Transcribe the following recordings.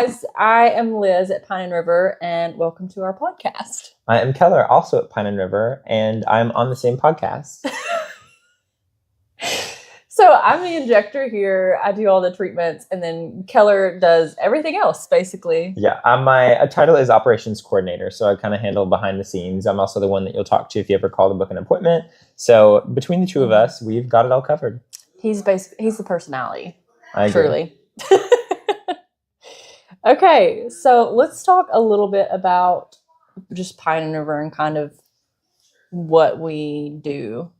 guys. I am Liz at Pine and River, and welcome to our podcast. I am Keller, also at Pine and River, and I'm on the same podcast. So I'm the injector here. I do all the treatments, and then Keller does everything else, basically. Yeah, my title is Operations Coordinator, so I kind of handle behind the scenes. I'm also the one that you'll talk to if you ever call to book an appointment. So between the two of us, we've got it all covered. He's the personality. I agree. Truly. Okay, so let's talk a little bit about just Pine and River and kind of what we do.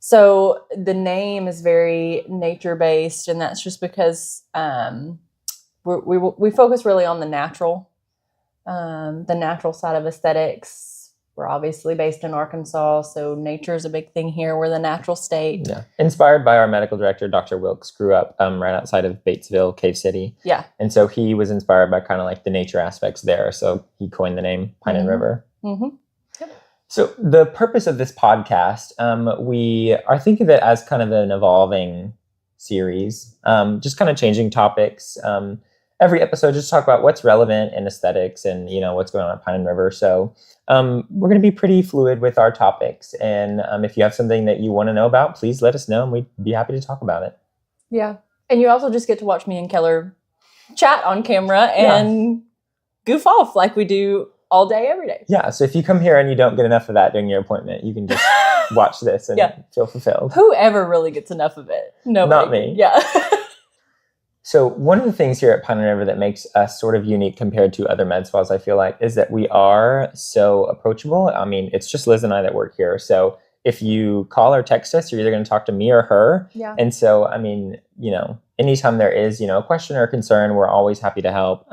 So the name is very nature-based, and that's just because we focus really on the natural side of aesthetics. We're obviously based in Arkansas, so nature is a big thing here. We're the natural state. Yeah, inspired by our medical director, Dr. Wilkes, grew up right outside of Batesville, Cave City. Yeah. And so he was inspired by kind of like the nature aspects there. So he coined the name Pine and River. Mm-hmm. Yep. So the purpose of this podcast, we are thinking of it as kind of an evolving series, just kind of changing topics. Every episode, just talk about what's relevant in aesthetics and, what's going on at Pine and River. So we're going to be pretty fluid with our topics. And if you have something that you want to know about, please let us know and we'd be happy to talk about it. Yeah. And you also just get to watch me and Keller chat on camera and goof off like we do all day, every day. Yeah. So if you come here and you don't get enough of that during your appointment, you can just watch this and feel fulfilled. Whoever really gets enough of it? Nobody. Not me. Yeah. So one of the things here at Pine and River that makes us sort of unique compared to other med spas, I feel like, is that we are so approachable. I mean, it's just Liz and I that work here. So if you call or text us, you're either going to talk to me or her. Yeah. And so, I mean, anytime there is, a question or a concern, we're always happy to help.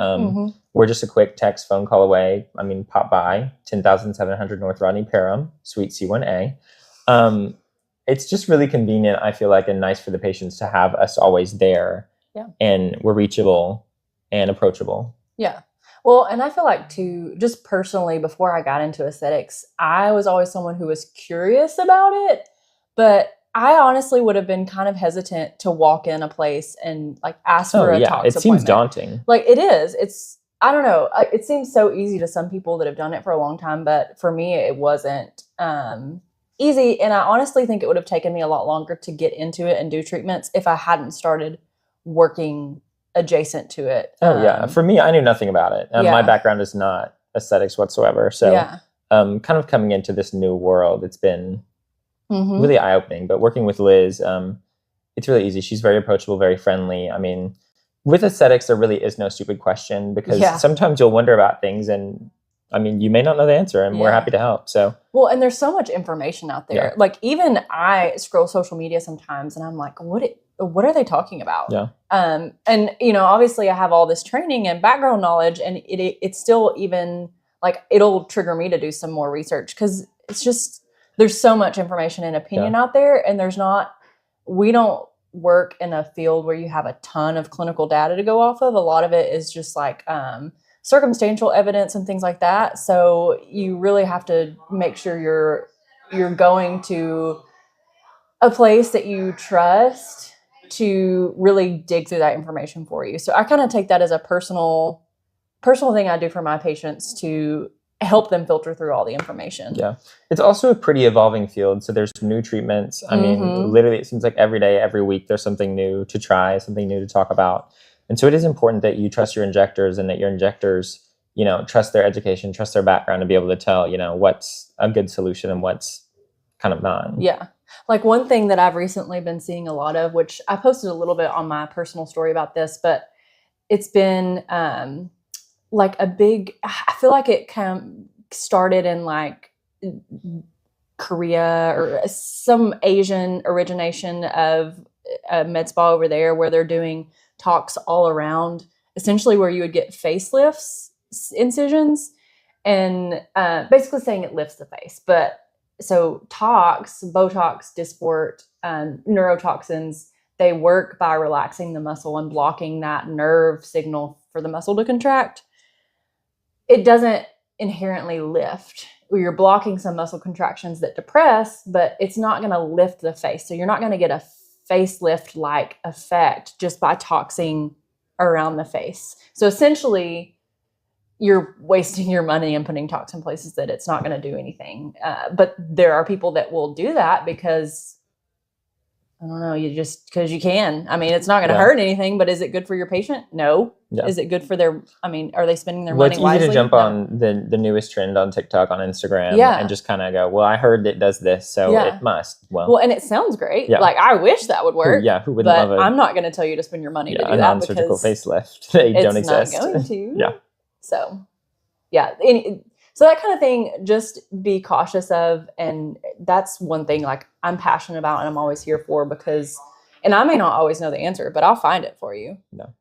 We're just a quick text phone call away. I mean, pop by 10,700 North Rodney Parham, Suite C1A. It's just really convenient, I feel like, and nice for the patients to have us always there. Yeah. And we're reachable and approachable. Yeah. Well, and I feel like too, just personally, before I got into aesthetics, I was always someone who was curious about it, but I honestly would have been kind of hesitant to walk in a place and like ask for a tox it seems daunting. Like it is. I don't know. It seems so easy to some people that have done it for a long time, but for me, it wasn't easy. And I honestly think it would have taken me a lot longer to get into it and do treatments if I hadn't started working adjacent to it. For me, I knew nothing about it. My background is not aesthetics whatsoever. So kind of coming into this new world, it's been really eye-opening. But working with Liz, it's really easy. She's very approachable, very friendly. I mean, with aesthetics, there really is no stupid question because sometimes you'll wonder about things and I mean, you may not know the answer and we're happy to help. So, well, and there's so much information out there. Like even I scroll social media sometimes and I'm like, what are they talking about? Yeah. And obviously I have all this training and background knowledge and it's still even like, it'll trigger me to do some more research because it's just, there's so much information and opinion out there and we don't work in a field where you have a ton of clinical data to go off of. A lot of it is just like, circumstantial evidence and things like that. So you really have to make sure you're going to a place that you trust to really dig through that information for you. So I kind of take that as a personal thing I do for my patients to help them filter through all the information. Yeah. It's also a pretty evolving field. So there's new treatments. I mean, literally it seems like every day, every week, there's something new to try, something new to talk about. And so it is important that you trust your injectors and that your injectors, trust their education, trust their background to be able to tell, what's a good solution and what's kind of not. Yeah. Like one thing that I've recently been seeing a lot of, which I posted a little bit on my personal story about this, but it's been like I feel like it started in like Korea or some Asian origination of a med spa over there where they're doing tox all around, essentially where you would get facelifts, incisions, and basically saying it lifts the face. But so tox, Botox, Dysport, neurotoxins, they work by relaxing the muscle and blocking that nerve signal for the muscle to contract. It doesn't inherently lift. You're blocking some muscle contractions that depress, but it's not going to lift the face. So you're not going to get a facelift-like effect just by toxing around the face. So essentially, you're wasting your money and putting toxin places that it's not going to do anything. But there are people that will do that because, I don't know, because you can. I mean, it's not going to hurt anything, but is it good for your patient? No. Yeah. Is it good for are they spending their money wisely? It's easy to jump on the newest trend on TikTok, on Instagram, and just kind of go, well, I heard it does this, so it must. Well, and it sounds great. Yeah. Like, I wish that would work. Who wouldn't love it? I'm not going to tell you to spend your money to do that. A non-surgical facelift. They don't exist. It's not going to. Yeah. So, so that kind of thing, just be cautious of. And that's one thing, like, I'm passionate about and I'm always here for, because, and I may not always know the answer, but I'll find it for you. No.